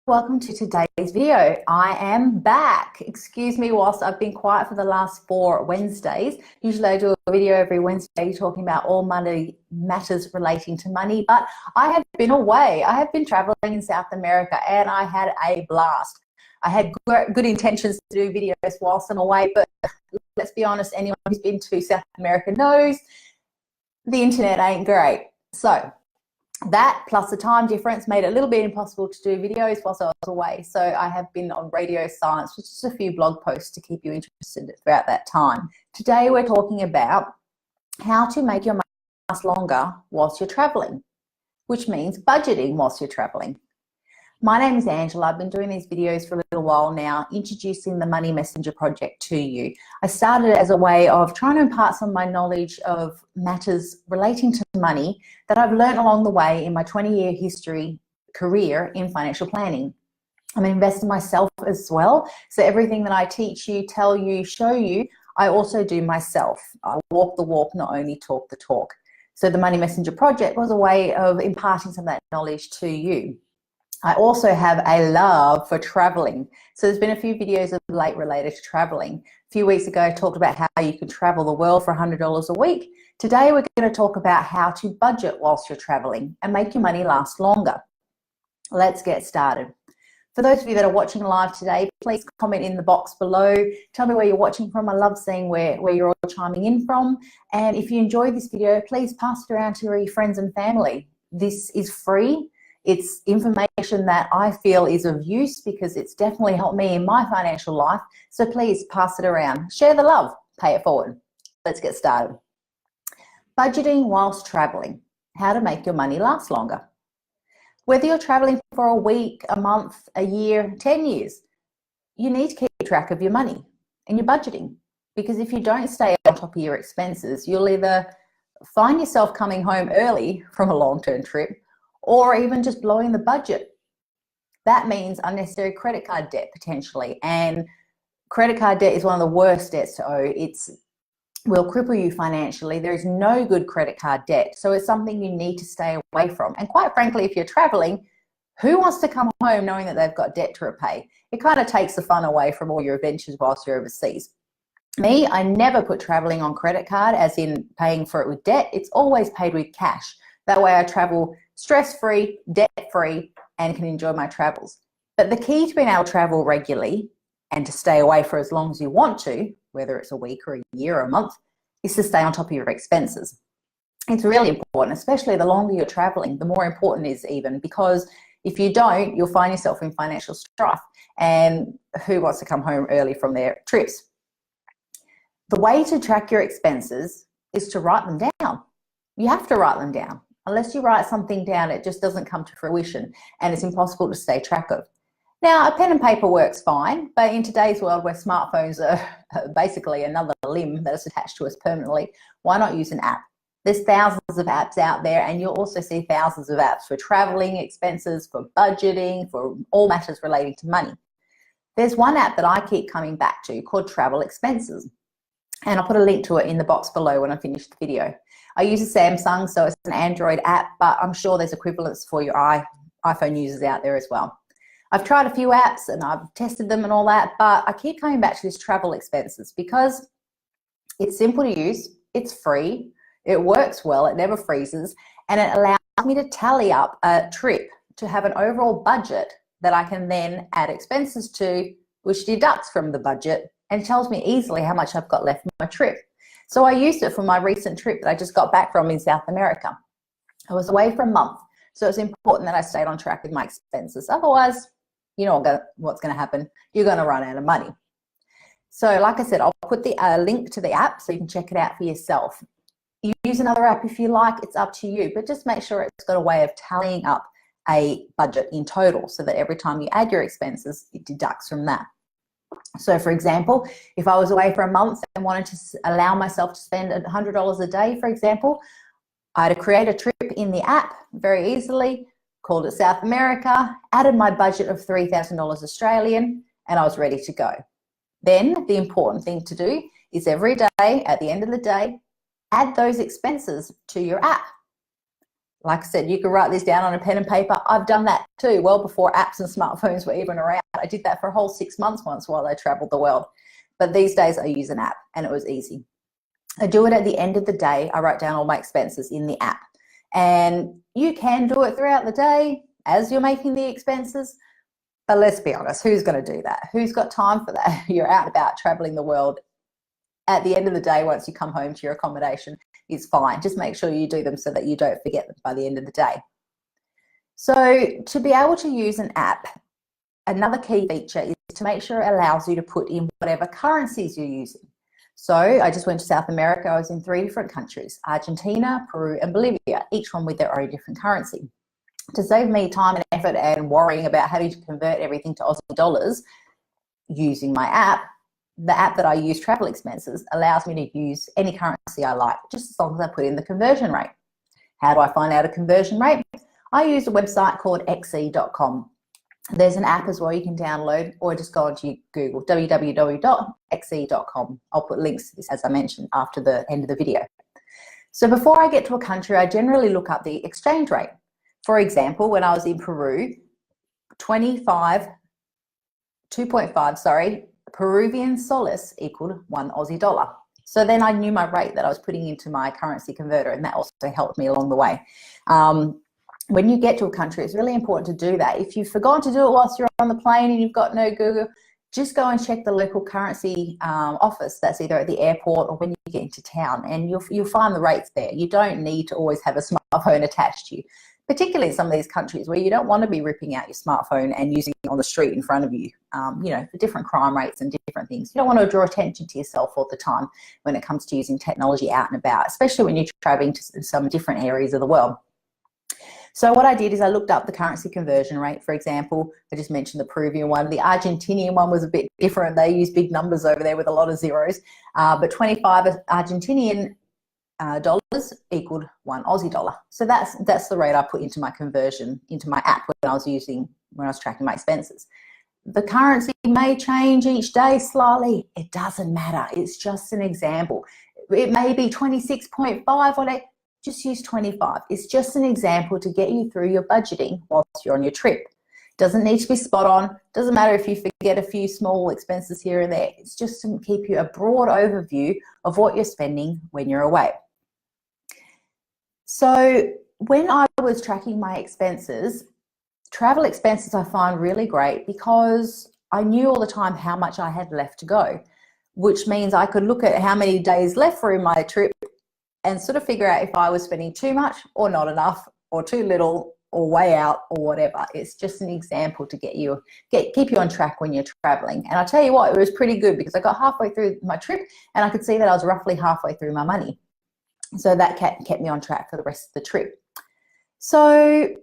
Welcome to today's video. I am back. Excuse me whilst I've been quiet for the last 4 Wednesdays. Usually I do a video every Wednesday talking about all money matters relating to money, but I have been away. I have been traveling in South America and I had a blast. I had good intentions to do videos whilst I'm away, but let's be honest, anyone who's been to South America knows the internet ain't great. So that plus the time difference made it a little bit impossible to do videos whilst I was away. So I have been on radio silence with just a few blog posts to keep you interested throughout that time. Today we're talking about how to make your money last longer whilst you're traveling, which means budgeting whilst you're traveling. My name is Angela. I've been doing these videos for a little while now, introducing the Money Messenger project to you. I started as a way of trying to impart some of my knowledge of matters relating to money that I've learned along the way in my 20-year career in financial planning. I'm an investor myself as well, so everything that I teach you, tell you, show you, I also do myself. I walk the walk, not only talk the talk. So the Money Messenger project was a way of imparting some of that knowledge to you. I also have a love for traveling. So there's been a few videos of late related to traveling. A few weeks ago I talked about how you can travel the world for $100 a week. Today we're going to talk about how to budget whilst you're traveling and make your money last longer. Let's get started. For those of you that are watching live today, please comment in the box below. Tell me where you're watching from. I love seeing where you're all chiming in from. And if you enjoyed this video, please pass it around to your friends and family. This is free. It's information that I feel is of use because it's definitely helped me in my financial life. So please pass it around. Share the love, pay it forward. Let's get started. Budgeting whilst traveling. How to make your money last longer. Whether you're traveling for a week, a month, a year, 10 years, you need to keep track of your money and your budgeting. Because if you don't stay on top of your expenses, you'll either find yourself coming home early from a long-term trip or even just blowing the budget. That means unnecessary credit card debt potentially. And credit card debt is one of the worst debts to owe. It will cripple you financially. There is no good credit card debt. So it's something you need to stay away from. And quite frankly, if you're traveling, who wants to come home knowing that they've got debt to repay? It kind of takes the fun away from all your adventures whilst you're overseas. Me, I never put traveling on credit card as in paying for it with debt. It's always paid with cash. That way I travel stress-free, debt-free, and can enjoy my travels. But the key to being able to travel regularly and to stay away for as long as you want to, whether it's a week or a year or a month, is to stay on top of your expenses. It's really important, especially the longer you're traveling, the more important it is even, because if you don't, you'll find yourself in financial strife. And who wants to come home early from their trips? The way to track your expenses is to write them down. You have to write them down. Unless you write something down, it just doesn't come to fruition and it's impossible to stay track of. Now, a pen and paper works fine, but in today's world where smartphones are basically another limb that is attached to us permanently, why not use an app? There's thousands of apps out there, and you'll also see thousands of apps for traveling expenses, for budgeting, for all matters relating to money. There's one app that I keep coming back to called Travel Expenses, and I'll put a link to it in the box below when I finish the video. I use a Samsung, so it's an Android app, but I'm sure there's equivalents for your iPhone users out there as well. I've tried a few apps and I've tested them and all that, but I keep coming back to this Travel Expenses because it's simple to use, it's free, it works well, it never freezes, and it allows me to tally up a trip to have an overall budget that I can then add expenses to, which deducts from the budget and tells me easily how much I've got left for my trip. So I used it for my recent trip that I just got back from in South America. I was away for a month, so it's important that I stayed on track with my expenses. Otherwise, you know what's going to happen. You're going to run out of money. So like I said, I'll put the link to the app so you can check it out for yourself. You use another app if you like, it's up to you, but just make sure it's got a way of tallying up a budget in total so that every time you add your expenses, it deducts from that. So for example, if I was away for a month and wanted to allow myself to spend $100 a day, for example, I'd create a trip in the app very easily, called it South America, added my budget of $3,000 Australian, and I was ready to go. Then the important thing to do is every day, at the end of the day, add those expenses to your app. Like I said, you can write this down on a pen and paper. I've done that too, well before apps and smartphones were even around. I did that for a whole 6 months once while I traveled the world. But these days I use an app and it was easy. I do it at the end of the day. I write down all my expenses in the app. And you can do it throughout the day as you're making the expenses. But let's be honest, who's going to do that? Who's got time for that? You're out and about traveling the world. At the end of the day, once you come home to your accommodation, it's fine. Just make sure you do them so that you don't forget them by the end of the day. So to be able to use an app, another key feature is to make sure it allows you to put in whatever currencies you're using. So I just went to South America. I was in 3 different countries, Argentina, Peru, and Bolivia, each one with their own different currency. To save me time and effort and worrying about having to convert everything to Aussie dollars using my app, the app that I use, Travel Expenses, allows me to use any currency I like, just as long as I put in the conversion rate. How do I find out a conversion rate? I use a website called xe.com. There's an app as well you can download, or just go onto Google, www.xe.com. I'll put links to this, as I mentioned, after the end of the video. So before I get to a country, I generally look up the exchange rate. For example, when I was in Peru, 2.5, Peruvian soles equaled 1 Aussie dollar. So then I knew my rate that I was putting into my currency converter, and that also helped me along the way. When you get to a country, it's really important to do that. If you've forgotten to do it whilst you're on the plane and you've got no Google, just go and check the local currency office that's either at the airport or when you get into town, and you'll find the rates there. You don't need to always have a smartphone attached to you, particularly in some of these countries where you don't want to be ripping out your smartphone and using it on the street in front of you, for different crime rates and different things. You don't want to draw attention to yourself all the time when it comes to using technology out and about, especially when you're traveling to some different areas of the world. So what I did is I looked up the currency conversion rate. For example, I just mentioned the Peruvian one. The Argentinian one was a bit different. They use big numbers over there with a lot of zeros, but 25 Argentinian dollars equaled 1 Aussie dollar. So that's the rate I put into my conversion into my app when I was tracking my expenses. The currency may change each day slightly. It doesn't matter. It's just an example. It may be 26.5 or just use 25. It's just an example to get you through your budgeting whilst you're on your trip. Doesn't need to be spot on. Doesn't matter if you forget a few small expenses here and there. It's just to keep you a broad overview of what you're spending when you're away. So when I was tracking my expenses, Travel Expenses I find really great because I knew all the time how much I had left to go, which means I could look at how many days left for my trip and sort of figure out if I was spending too much or not enough or too little or way out or whatever. It's just an example to keep you on track when you're traveling. And I'll tell you what, it was pretty good because I got halfway through my trip and I could see that I was roughly halfway through my money. So that kept me on track for the rest of the trip. So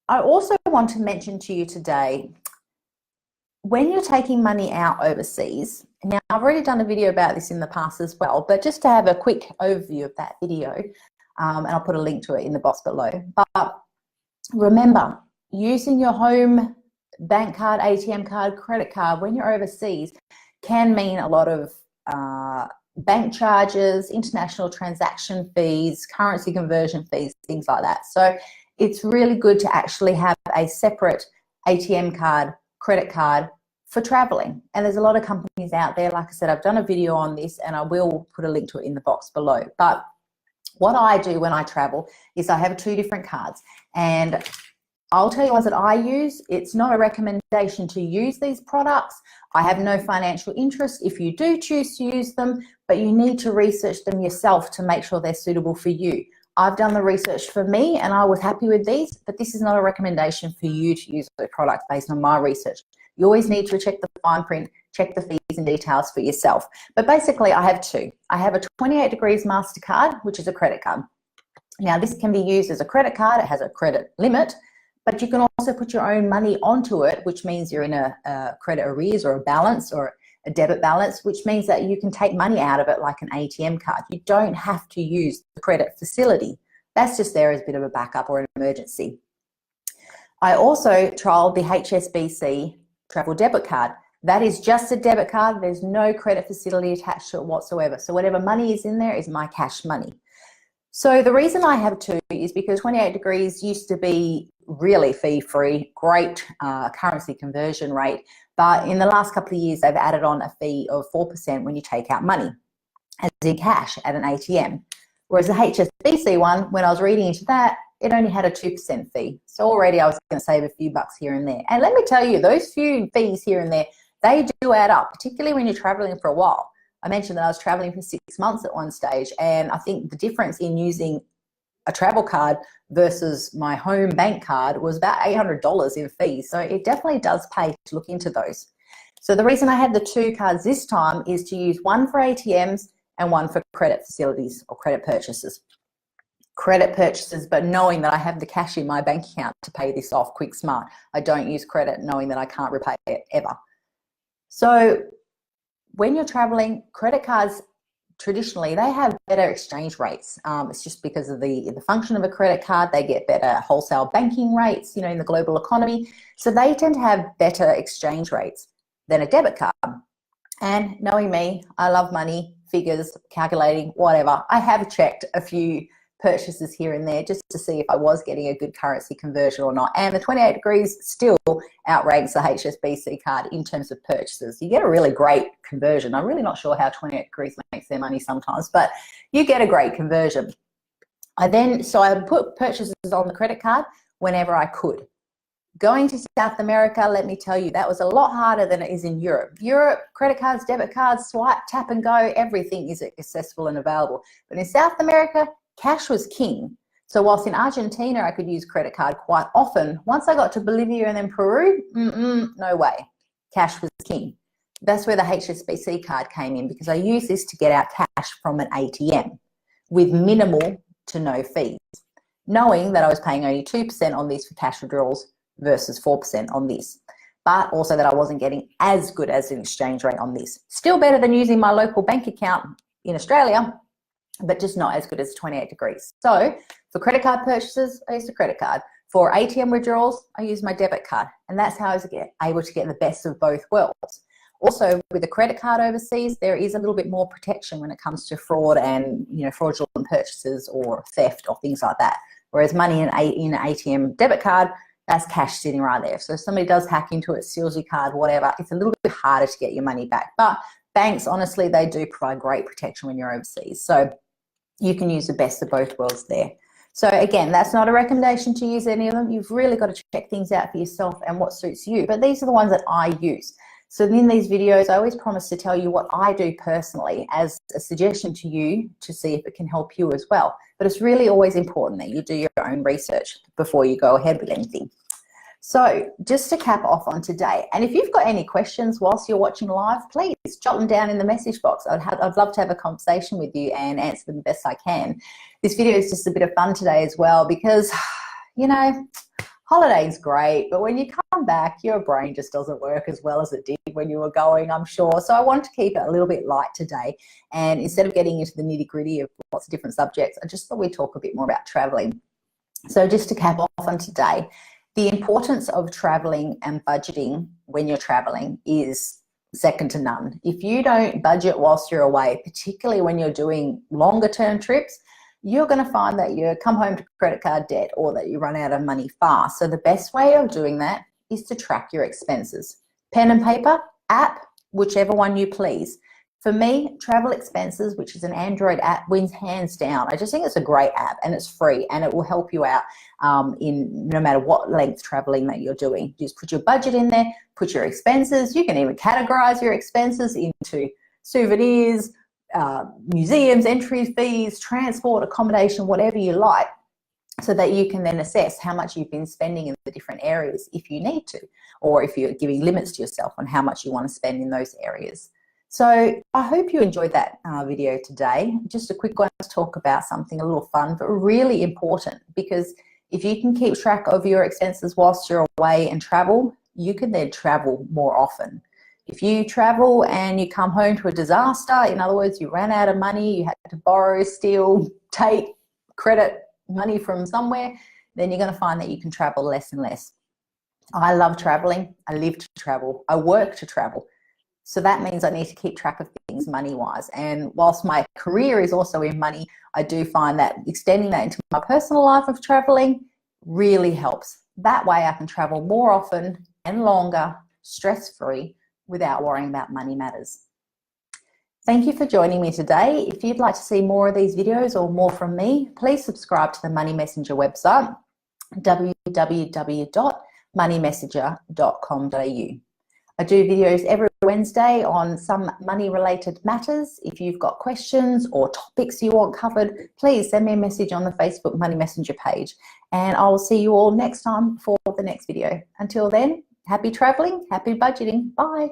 I also want to mention to you today, when you're taking money out overseas, now I've already done a video about this in the past as well, but just to have a quick overview of that video, and I'll put a link to it in the box below. But remember, using your home bank card, ATM card, credit card when you're overseas can mean a lot of bank charges, international transaction fees, currency conversion fees, things like that. So it's really good to actually have a separate ATM card, credit card for traveling. And there's a lot of companies out there. Like I said, I've done a video on this and I will put a link to it in the box below. But what I do when I travel is I have 2 different cards, and I'll tell you ones that I use. It's not a recommendation to use these products. I have no financial interest if you do choose to use them, but you need to research them yourself to make sure they're suitable for you. I've done the research for me and I was happy with these, but this is not a recommendation for you to use the products based on my research. You always need to check the fine print, check the fees and details for yourself. But basically I have 2. I have a 28 Degrees MasterCard, which is a credit card. Now this can be used as a credit card. It has a credit limit, but you can also put your own money onto it, which means you're in a credit arrears or a balance or a debit balance, which means that you can take money out of it like an ATM card. You don't have to use the credit facility. That's just there as a bit of a backup or an emergency. I also trialed the HSBC travel debit card. That is just a debit card. There's no credit facility attached to it whatsoever. So whatever money is in there is my cash money. So the reason I have two is because 28 Degrees used to be really fee-free, great currency conversion rate, but in the last couple of years they've added on a fee of 4% when you take out money, as in cash at an ATM. Whereas the HSBC one, when I was reading into that, it only had a 2% fee. So already I was going to save a few bucks here and there. And let me tell you, those few fees here and there, they do add up, particularly when you're traveling for a while. I mentioned that I was traveling for 6 months at one stage, and I think the difference in using a travel card versus my home bank card was about $800 in fees. So it definitely does pay to look into those. So the reason I had the two cards this time is to use one for ATMs and one for credit facilities or credit purchases. Credit purchases, but knowing that I have the cash in my bank account to pay this off quick smart. I don't use credit knowing that I can't repay it ever. So when you're traveling, credit cards traditionally they have better exchange rates. It's just because of the function of a credit card. They get better wholesale banking rates, you know, in the global economy. So they tend to have better exchange rates than a debit card. And knowing me, I love money, figures, calculating, whatever. I have checked a few purchases here and there just to see if I was getting a good currency conversion or not. And the 28 Degrees still outranks the HSBC card in terms of purchases. You get a really great conversion. I'm really not sure how 28 Degrees makes their money sometimes, but you get a great conversion. I put purchases on the credit card whenever I could. Going to South America, let me tell you, that was a lot harder than it is in Europe. Europe, credit cards, debit cards, swipe, tap and go, everything is accessible and available. But in South America, cash was king. So whilst in Argentina I could use credit card quite often, once I got to Bolivia and then Peru, no way. Cash was king. That's where the HSBC card came in, because I used this to get out cash from an ATM with minimal to no fees, knowing that I was paying only 2% on these for cash withdrawals versus 4% on this, but also that I wasn't getting as good as an exchange rate on this. Still better than using my local bank account in Australia, but just not as good as 28 Degrees. So for credit card purchases, I use a credit card. For ATM withdrawals, I use my debit card. And that's how I was able to get the best of both worlds. Also, with a credit card overseas, there is a little bit more protection when it comes to fraud and, you know, fraudulent purchases or theft or things like that. Whereas money in an ATM debit card, that's cash sitting right there. So if somebody does hack into it, steals your card, whatever, it's a little bit harder to get your money back. But banks, honestly, they do provide great protection when you're overseas. So you can use the best of both worlds there. So again, that's not a recommendation to use any of them. You've really got to check things out for yourself and what suits you. But these are the ones that I use. So in these videos, I always promise to tell you what I do personally as a suggestion to you to see if it can help you as well. But it's really always important that you do your own research before you go ahead with anything. So just to cap off on today, and if you've got any questions whilst you're watching live, please jot them down in the message box. I'd love to have a conversation with you and answer them the best I can. This video is just a bit of fun today as well because, you know, holiday's great, but when you come back, your brain just doesn't work as well as it did when you were going, I'm sure. So I wanted to keep it a little bit light today. And instead of getting into the nitty-gritty of lots of different subjects, I just thought we'd talk a bit more about traveling. So just to cap off on today, the importance of traveling and budgeting when you're traveling is second to none. If you don't budget whilst you're away, particularly when you're doing longer term trips, you're going to find that you come home to credit card debt or that you run out of money fast. So the best way of doing that is to track your expenses. Pen and paper, app, whichever one you please. For me, Travel Expenses, which is an Android app, wins hands down. I just think it's a great app and it's free and it will help you out in no matter what length traveling that you're doing. Just put your budget in there, put your expenses. You can even categorize your expenses into souvenirs, museums, entry fees, transport, accommodation, whatever you like, so that you can then assess how much you've been spending in the different areas if you need to, or if you're giving limits to yourself on how much you want to spend in those areas. So I hope you enjoyed that video today. Just a quick one to talk about something a little fun, but really important, because if you can keep track of your expenses whilst you're away and travel, you can then travel more often. If you travel and you come home to a disaster, in other words, you ran out of money, you had to borrow, steal, take credit money from somewhere, then you're going to find that you can travel less and less. I love traveling. I live to travel. I work to travel. So that means I need to keep track of things money-wise. And whilst my career is also in money, I do find that extending that into my personal life of traveling really helps. That way I can travel more often and longer, stress-free, without worrying about money matters. Thank you for joining me today. If you'd like to see more of these videos or more from me, please subscribe to the Money Messenger website, www.moneymessenger.com.au. I do videos every Wednesday on some money-related matters. If you've got questions or topics you want covered, please send me a message on the Facebook Money Messenger page. And I will see you all next time for the next video. Until then, happy traveling, happy budgeting. Bye.